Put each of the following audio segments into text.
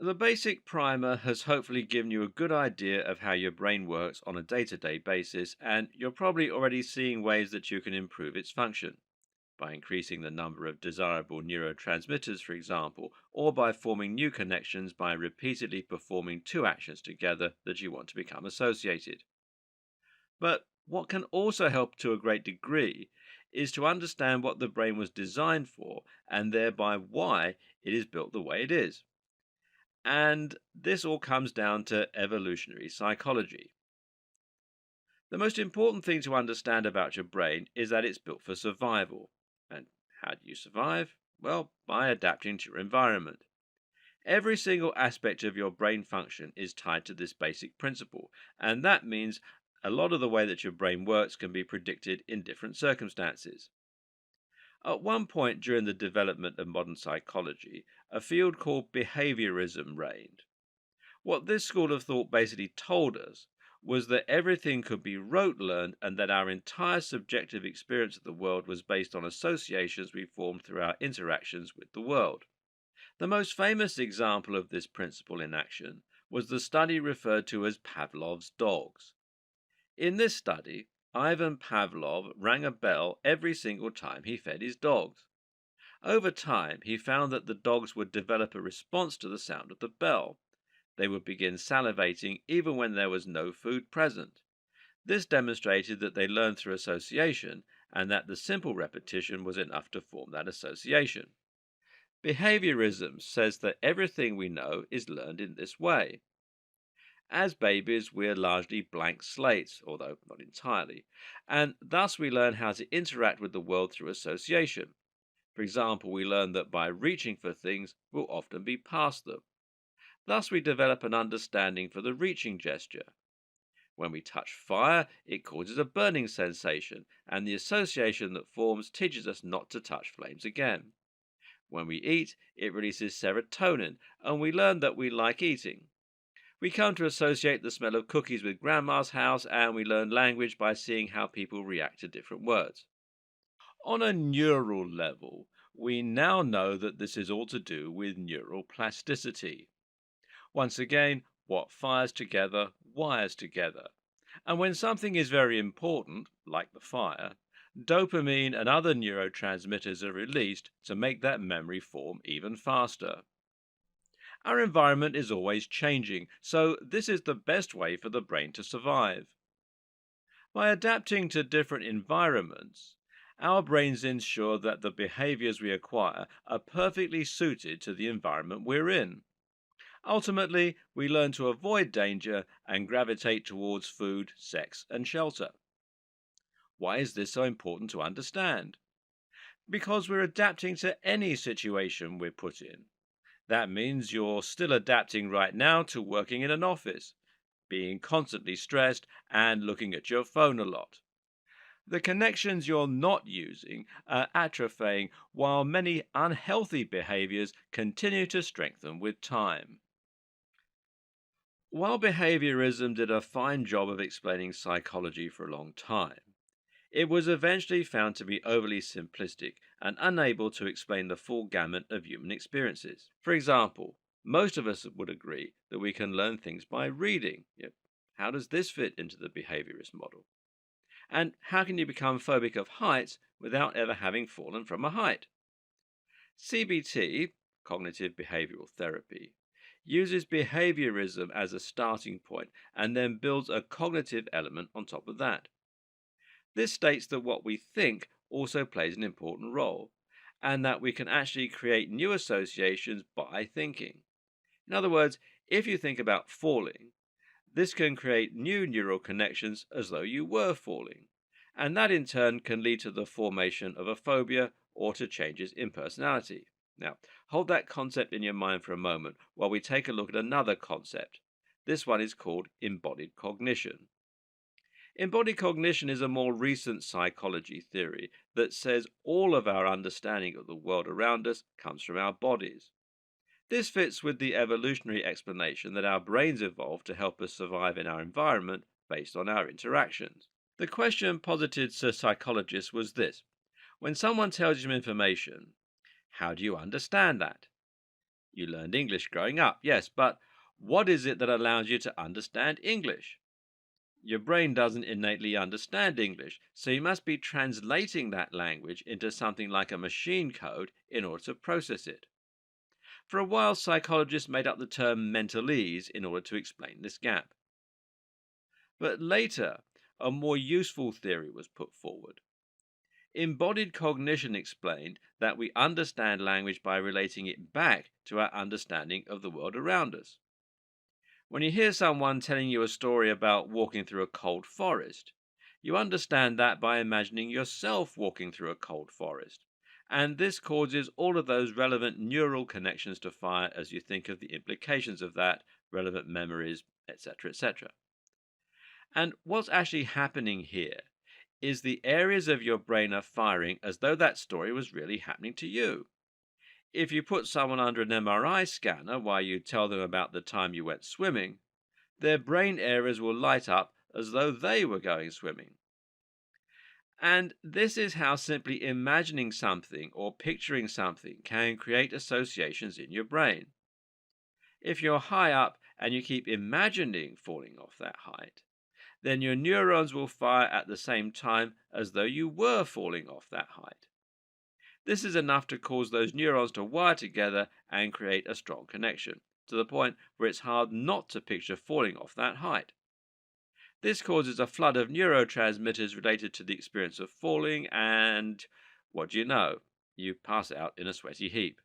The basic primer has hopefully given you a good idea of how your brain works on a day to day basis, and you're probably already seeing ways that you can improve its function by increasing the number of desirable neurotransmitters, for example, or by forming new connections by repeatedly performing two actions together that you want to become associated. But what can also help to a great degree is to understand what the brain was designed for and thereby why it is built the way it is. And this all comes down to evolutionary psychology. The most important thing to understand about your brain is that it's built for survival. And how do you survive? Well, by adapting to your environment. Every single aspect of your brain function is tied to this basic principle, and that means a lot of the way that your brain works can be predicted in different circumstances. At one point during the development of modern psychology, a field called behaviorism reigned. What this school of thought basically told us was that everything could be rote learned and that our entire subjective experience of the world was based on associations we formed through our interactions with the world. The most famous example of this principle in action was the study referred to as Pavlov's dogs. In this study, Ivan Pavlov rang a bell every single time he fed his dogs. Over time, he found that the dogs would develop a response to the sound of the bell. They would begin salivating even when there was no food present. This demonstrated that they learned through association and that the simple repetition was enough to form that association. Behaviorism says that everything we know is learned in this way. As babies, we're largely blank slates, although not entirely, and thus we learn how to interact with the world through association. For example, we learn that by reaching for things, we'll often be past them. Thus, we develop an understanding for the reaching gesture. When we touch fire, it causes a burning sensation, and the association that forms teaches us not to touch flames again. When we eat, it releases serotonin, and we learn that we like eating. We come to associate the smell of cookies with grandma's house, and we learn language by seeing how people react to different words. On a neural level, we now know that this is all to do with neural plasticity. Once again, what fires together wires together. And when something is very important, like the fire, dopamine and other neurotransmitters are released to make that memory form even faster. Our environment is always changing, so this is the best way for the brain to survive. By adapting to different environments, our brains ensure that the behaviors we acquire are perfectly suited to the environment we're in. Ultimately, we learn to avoid danger and gravitate towards food, sex, and shelter. Why is this so important to understand? Because we're adapting to any situation we're put in. That means you're still adapting right now to working in an office, being constantly stressed, and looking at your phone a lot. The connections you're not using are atrophying, while many unhealthy behaviors continue to strengthen with time. While behaviorism did a fine job of explaining psychology for a long time, it was eventually found to be overly simplistic and unable to explain the full gamut of human experiences. For example, most of us would agree that we can learn things by reading. Yet, how does this fit into the behaviorist model? And how can you become phobic of heights without ever having fallen from a height? CBT, cognitive behavioral therapy, uses behaviorism as a starting point and then builds a cognitive element on top of that. This states that what we think also plays an important role, and that we can actually create new associations by thinking. In other words, if you think about falling, this can create new neural connections as though you were falling, and that in turn can lead to the formation of a phobia or to changes in personality. Now, hold that concept in your mind for a moment while we take a look at another concept. This one is called embodied cognition. Embodied cognition is a more recent psychology theory that says all of our understanding of the world around us comes from our bodies. This fits with the evolutionary explanation that our brains evolved to help us survive in our environment based on our interactions. The question posited to psychologists was this: when someone tells you information, how do you understand that? You learned English growing up, yes, but what is it that allows you to understand English? Your brain doesn't innately understand English, so you must be translating that language into something like a machine code in order to process it. For a while, psychologists made up the term mentalese in order to explain this gap. But later, a more useful theory was put forward. Embodied cognition explained that we understand language by relating it back to our understanding of the world around us. When you hear someone telling you a story about walking through a cold forest, you understand that by imagining yourself walking through a cold forest. And this causes all of those relevant neural connections to fire as you think of the implications of that, relevant memories, etc., etc. And what's actually happening here is the areas of your brain are firing as though that story was really happening to you. If you put someone under an MRI scanner while you tell them about the time you went swimming, their brain areas will light up as though they were going swimming. And this is how simply imagining something or picturing something can create associations in your brain. If you're high up and you keep imagining falling off that height, then your neurons will fire at the same time as though you were falling off that height. This is enough to cause those neurons to wire together and create a strong connection, to the point where it's hard not to picture falling off that height. This causes a flood of neurotransmitters related to the experience of falling, and what do you know? You pass out in a sweaty heap.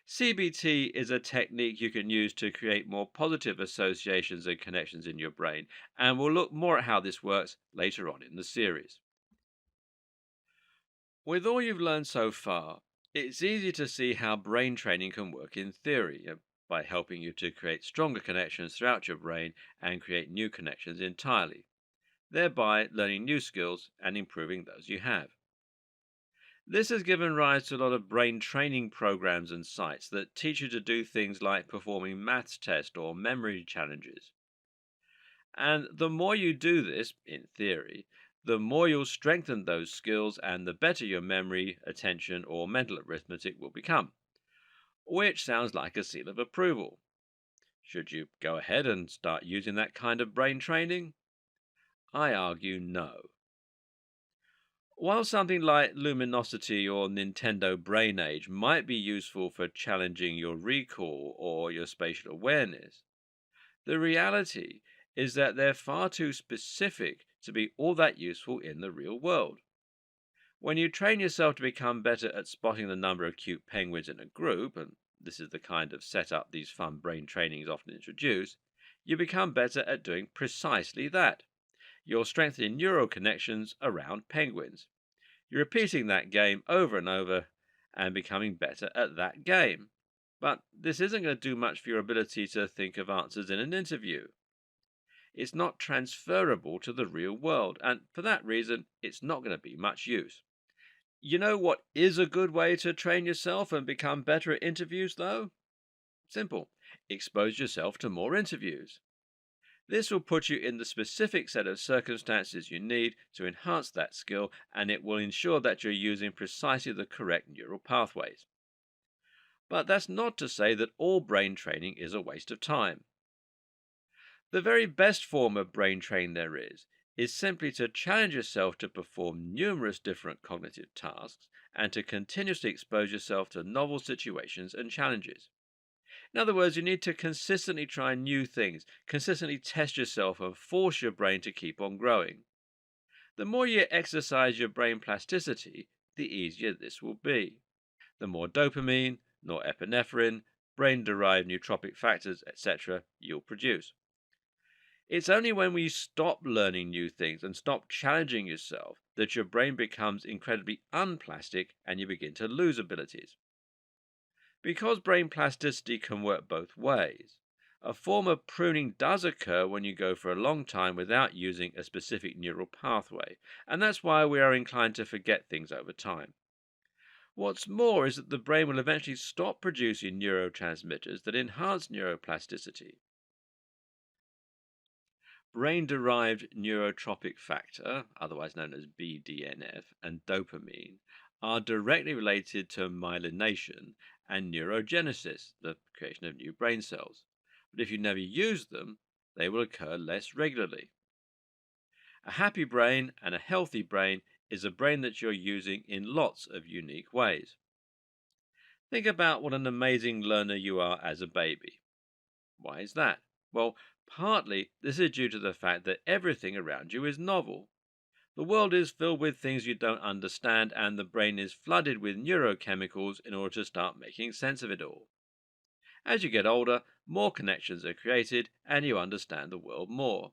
CBT is a technique you can use to create more positive associations and connections in your brain, and we'll look more at how this works later on in the series. With all you've learned so far, it's easy to see how brain training can work in theory by helping you to create stronger connections throughout your brain and create new connections entirely, thereby learning new skills and improving those you have. This has given rise to a lot of brain training programs and sites that teach you to do things like performing maths tests or memory challenges. And the more you do this, in theory, the more you'll strengthen those skills and the better your memory, attention, or mental arithmetic will become. Which sounds like a seal of approval. Should you go ahead and start using that kind of brain training? I argue no. While something like Luminosity or Nintendo Brain Age might be useful for challenging your recall or your spatial awareness, the reality is that they're far too specific to be all that useful in the real world. When you train yourself to become better at spotting the number of cute penguins in a group, and this is the kind of setup these fun brain trainings often introduce, you become better at doing precisely that. You're strengthening neural connections around penguins. You're repeating that game over and over and becoming better at that game. But this isn't going to do much for your ability to think of answers in an interview. It's not transferable to the real world, and for that reason, it's not going to be much use. You know what is a good way to train yourself and become better at interviews, though? Simple. Expose yourself to more interviews. This will put you in the specific set of circumstances you need to enhance that skill, and it will ensure that you're using precisely the correct neural pathways. But that's not to say that all brain training is a waste of time. The very best form of brain training there is simply to challenge yourself to perform numerous different cognitive tasks and to continuously expose yourself to novel situations and challenges. In other words, you need to consistently try new things, consistently test yourself and force your brain to keep on growing. The more you exercise your brain plasticity, the easier this will be. The more dopamine, norepinephrine, brain-derived nootropic factors, etc. you'll produce. It's only when we stop learning new things and stop challenging yourself that your brain becomes incredibly unplastic and you begin to lose abilities. Because brain plasticity can work both ways, a form of pruning does occur when you go for a long time without using a specific neural pathway, and that's why we are inclined to forget things over time. What's more is that the brain will eventually stop producing neurotransmitters that enhance neuroplasticity. Brain-derived neurotropic factor, otherwise known as BDNF, and dopamine are directly related to myelination and neurogenesis, the creation of new brain cells. But if you never use them, they will occur less regularly. A happy brain and a healthy brain is a brain that you're using in lots of unique ways. Think about what an amazing learner you are as a baby. Why is that? Well, partly this is due to the fact that everything around you is novel. The world is filled with things you don't understand, and the brain is flooded with neurochemicals in order to start making sense of it all. As you get older, more connections are created and you understand the world more.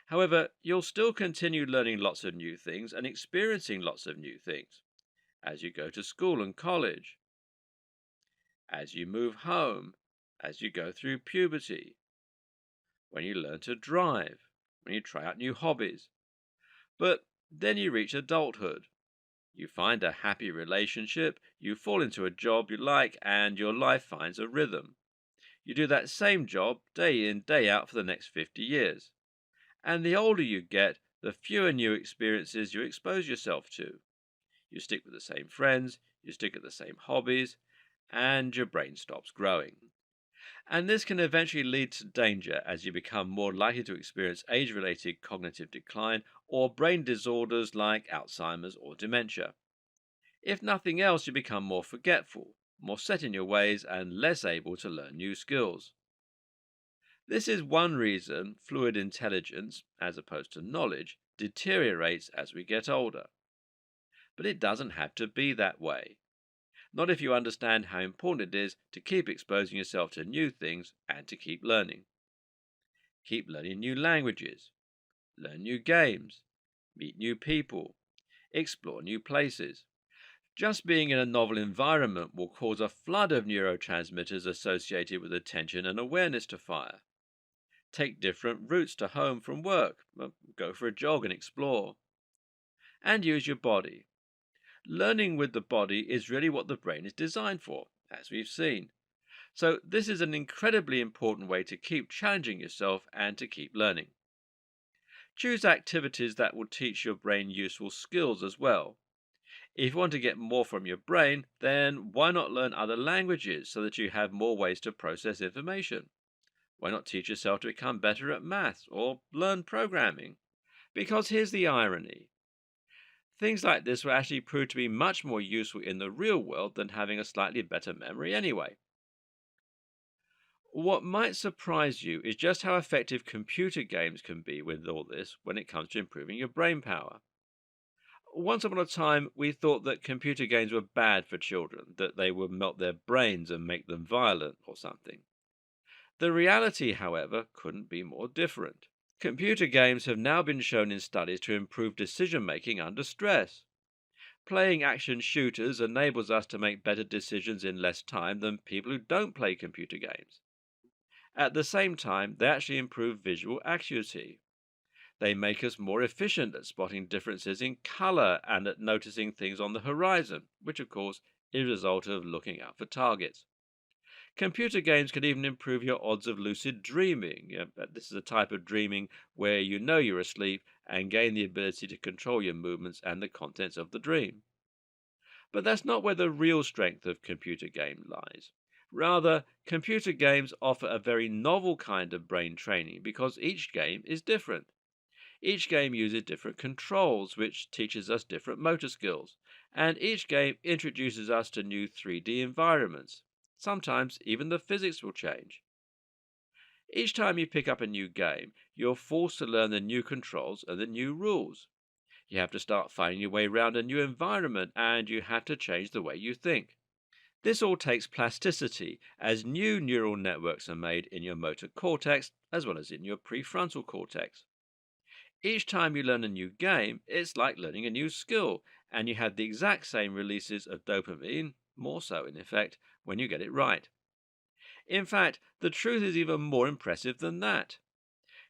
However, you'll still continue learning lots of new things and experiencing lots of new things as you go to school and college, as you move home, as you go through puberty, when you learn to drive, when you try out new hobbies. But then you reach adulthood. You find a happy relationship, you fall into a job you like, and your life finds a rhythm. You do that same job day in, day out for the next 50 years. And the older you get, the fewer new experiences you expose yourself to. You stick with the same friends, you stick at the same hobbies, and your brain stops growing. And this can eventually lead to danger as you become more likely to experience age related cognitive decline or brain disorders like Alzheimer's or dementia. If nothing else, you become more forgetful, more set in your ways, and less able to learn new skills. This is one reason fluid intelligence, as opposed to knowledge, deteriorates as we get older. But it doesn't have to be that way. Not if you understand how important it is to keep exposing yourself to new things and to keep learning. Keep learning new languages, learn new games, meet new people, explore new places. Just being in a novel environment will cause a flood of neurotransmitters associated with attention and awareness to fire. Take different routes to home from work, go for a jog and explore. And use your body. Learning with the body is really what the brain is designed for, as we've seen. So this is an incredibly important way to keep challenging yourself and to keep learning. Choose activities that will teach your brain useful skills as well. If you want to get more from your brain, then why not learn other languages so that you have more ways to process information? Why not teach yourself to become better at maths or learn programming? Because here's the irony. Things like this will actually prove to be much more useful in the real world than having a slightly better memory anyway. What might surprise you is just how effective computer games can be with all this when it comes to improving your brain power. Once upon a time, we thought that computer games were bad for children, that they would melt their brains and make them violent or something. The reality, however, couldn't be more different. Computer games have now been shown in studies to improve decision making under stress. Playing action shooters enables us to make better decisions in less time than people who don't play computer games. At the same time, they actually improve visual acuity. They make us more efficient at spotting differences in color and at noticing things on the horizon, which of course is a result of looking out for targets. Computer games can even improve your odds of lucid dreaming. This is a type of dreaming where you know you're asleep and gain the ability to control your movements and the contents of the dream. But that's not where the real strength of computer game lies. Rather, computer games offer a very novel kind of brain training because each game is different. Each game uses different controls, which teaches us different motor skills, and each game introduces us to new 3D environments. Sometimes even the physics will change. Each time you pick up a new game, you're forced to learn the new controls and the new rules. You have to start finding your way around a new environment, and you have to change the way you think. This all takes plasticity, as new neural networks are made in your motor cortex as well as in your prefrontal cortex. Each time you learn a new game, it's like learning a new skill, and you have the exact same releases of dopamine, more so in effect, when you get it right. In fact, the truth is even more impressive than that.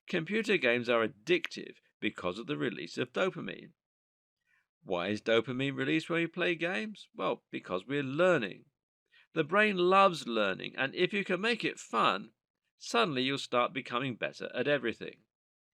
Computer games are addictive because of the release of dopamine. Why is dopamine released when we play games? Well, because we're learning. The brain loves learning, and if you can make it fun, suddenly you'll start becoming better at everything.